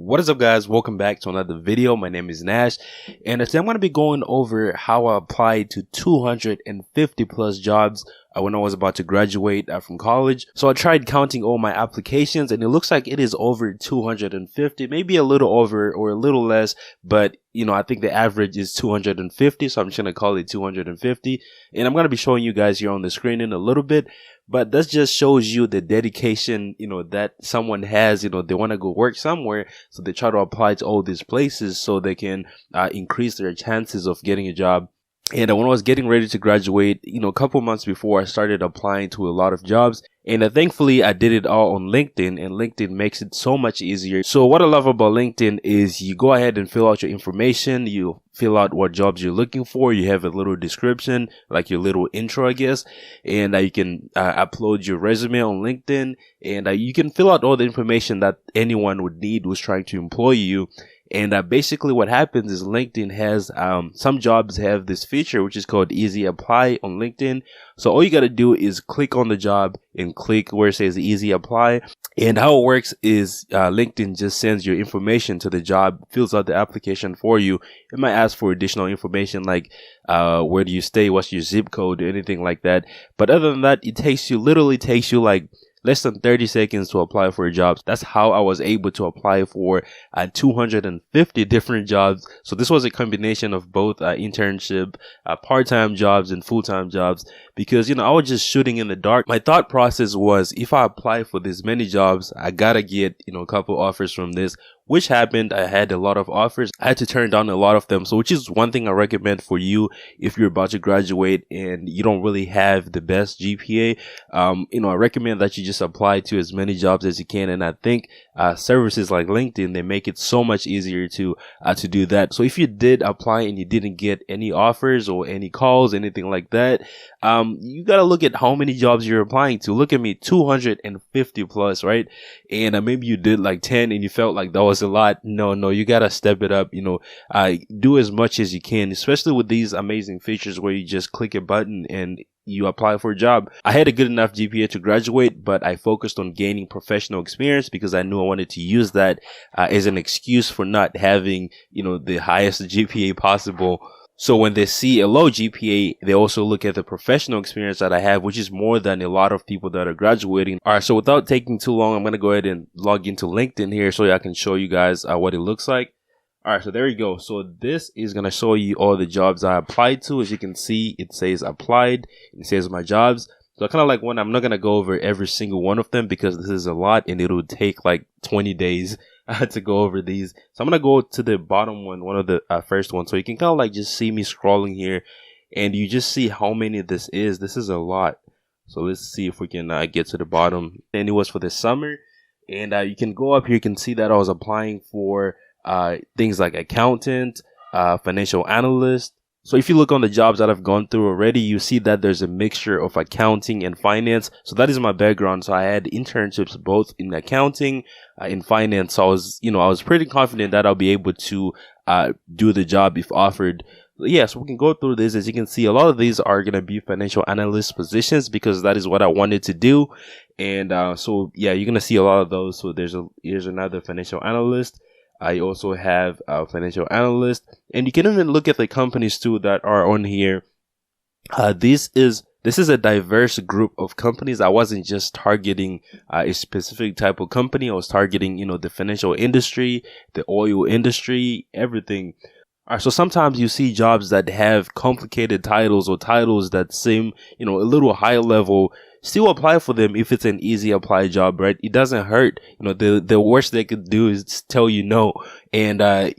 What is up, guys? Welcome back to another video. My name is Nash, and today I'm going to be going over how I applied to 250 plus jobs when I was about to graduate from college. So I tried counting all my applications, and it looks like it is over 250, maybe a little over or a little less, but I think the average is 250, so I'm just going to call it 250, and I'm going to be showing you guys here on the screen in a little bit. But that just shows you the dedication, that someone has. They want to go work somewhere, so they try to apply to all these places so they can increase their chances of getting a job. And when I was getting ready to graduate, a couple months before, I started applying to a lot of jobs. And thankfully, I did it all on LinkedIn, and LinkedIn makes it so much easier. So what I love about LinkedIn is you go ahead and fill out your information. You fill out what jobs you're looking for. You have a little description, like your little intro, I guess. And you can upload your resume on LinkedIn. And you can fill out all the information that anyone would need who's trying to employ you. And basically what happens is LinkedIn has, some jobs have this feature which is called Easy Apply on LinkedIn. So all you got to do is click on the job and click where it says Easy Apply. And how it works is LinkedIn just sends your information to the job, fills out the application for you. It might ask for additional information like where do you stay, what's your zip code, or anything like that. But other than that, it literally takes you like less than 30 seconds to apply for a job. That's how I was able to apply for 250 different jobs. So this was a combination of both internship, part-time jobs, and full-time jobs, because I was just shooting in the dark. My thought process was, if I apply for this many jobs, I gotta get a couple offers from this, which happened. I had a lot of offers. I had to turn down a lot of them. So which is one thing I recommend for you if you're about to graduate and you don't really have the best GPA. I recommend that you just apply to as many jobs as you can. And I think services like LinkedIn, they make it so much easier to do that. So if you did apply and you didn't get any offers or any calls, anything like that, you got to look at how many jobs you're applying to. Look at me, 250 plus, right? And maybe you did like 10 and you felt like that was a lot. No, you got to step it up. Do as much as you can, especially with these amazing features where you just click a button and you apply for a job. I had a good enough GPA to graduate, but I focused on gaining professional experience because I knew I wanted to use that as an excuse for not having, the highest GPA possible. So when they see a low GPA, they also look at the professional experience that I have, which is more than a lot of people that are graduating. All right, so without taking too long, I'm going to go ahead and log into LinkedIn here so I can show you guys what it looks like. All right, so there you go. So this is going to show you all the jobs I applied to. As you can see, it says applied. It says my jobs. So I kind of like one. I'm not going to go over every single one of them because this is a lot and it'll take like 20 days to go over these. So I'm going to go to the bottom one of the first ones. So you can kind of like just see me scrolling here and you just see how many this is. This is a lot. So let's see if we can get to the bottom. And it was for the summer. And you can go up here. You can see that I was applying for things like accountant, financial analyst. So if you look on the jobs that I've gone through already, you see that there's a mixture of accounting and finance. So that is my background. So I had internships both in accounting, in finance. So I was pretty confident that I'll be able to do the job if offered. Yeah, so we can go through this. As you can see, a lot of these are going to be financial analyst positions because that is what I wanted to do. And so yeah, you're going to see a lot of those. So here's another financial analyst. I also have a financial analyst, and you can even look at the companies too that are on here. This is a diverse group of companies. I wasn't just targeting a specific type of company. I was targeting, the financial industry, the oil industry, everything. All right, so sometimes you see jobs that have complicated titles or titles that seem, a little high level. Still apply for them if it's an easy apply job, right? It doesn't hurt. The worst they could do is tell you no. And, at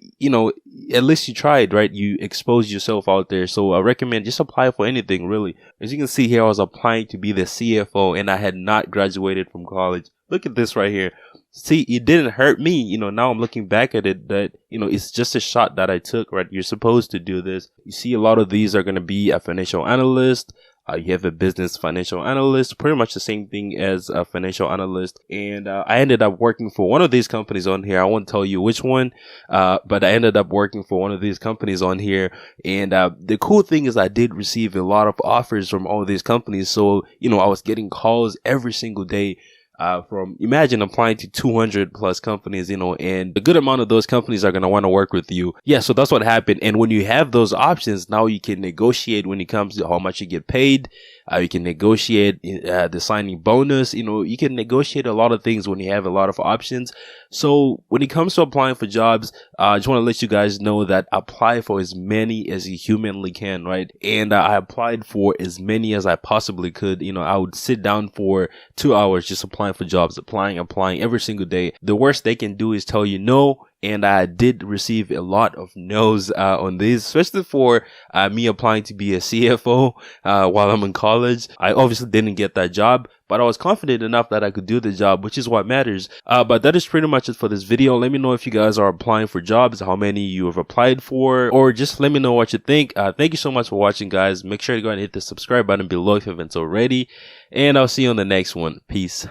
least you tried, right? You exposed yourself out there. So I recommend just apply for anything, really. As you can see here, I was applying to be the CFO and I had not graduated from college. Look at this right here. See, it didn't hurt me. Now I'm looking back at it that, it's just a shot that I took, right? You're supposed to do this. You see, a lot of these are going to be a financial analyst. You have a business financial analyst, pretty much the same thing as a financial analyst. And I ended up working for one of these companies on here. I won't tell you which one, but I ended up working for one of these companies on here. And the cool thing is I did receive a lot of offers from all these companies. So, I was getting calls every single day from, imagine applying to 200 plus companies, and a good amount of those companies are going to want to work with you. Yeah, so that's what happened. And when you have those options, now you can negotiate when it comes to how much you get paid. You can negotiate the signing bonus. You can negotiate a lot of things when you have a lot of options. So when it comes to applying for jobs, I just want to let you guys know that apply for as many as you humanly can, right? And I applied for as many as I possibly could. I would sit down for 2 hours just applying for jobs, applying every single day. The worst they can do is tell you no. And I did receive a lot of no's on these, especially for me applying to be a CFO while I'm in college. I obviously didn't get that job, but I was confident enough that I could do the job, which is what matters. But that is pretty much it for this video. Let me know if you guys are applying for jobs, how many you have applied for, or just let me know what you think. Thank you so much for watching, guys. Make sure to go and hit the subscribe button below if you haven't already. And I'll see you on the next one. Peace.